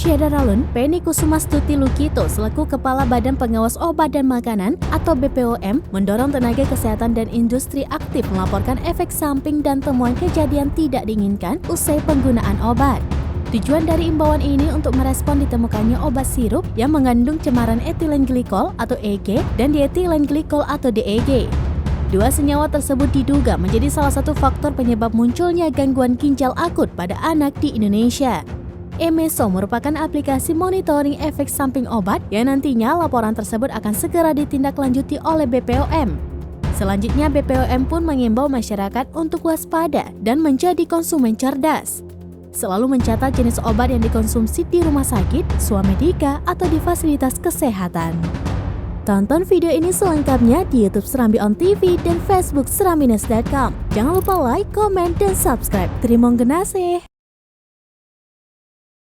Syederalun Penny Kusumastuti Lukito selaku Kepala Badan Pengawas Obat dan Makanan atau BPOM mendorong tenaga kesehatan dan industri aktif melaporkan efek samping dan temuan kejadian tidak diinginkan usai penggunaan obat. Tujuan dari imbauan ini untuk merespon ditemukannya obat sirup yang mengandung cemaran etilen glikol atau EG dan dietilen glikol atau DEG. Dua senyawa tersebut diduga menjadi salah satu faktor penyebab munculnya gangguan ginjal akut pada anak di Indonesia. EMESO merupakan aplikasi monitoring efek samping obat yang nantinya laporan tersebut akan segera ditindaklanjuti oleh BPOM. Selanjutnya BPOM pun mengimbau masyarakat untuk waspada dan menjadi konsumen cerdas. Selalu mencatat jenis obat yang dikonsumsi di rumah sakit, swamedika, atau di fasilitas kesehatan. Tonton video ini selengkapnya di YouTube Serambi On TV dan Facebook serambines.com. Jangan lupa like, komen, dan subscribe. Terima kasih.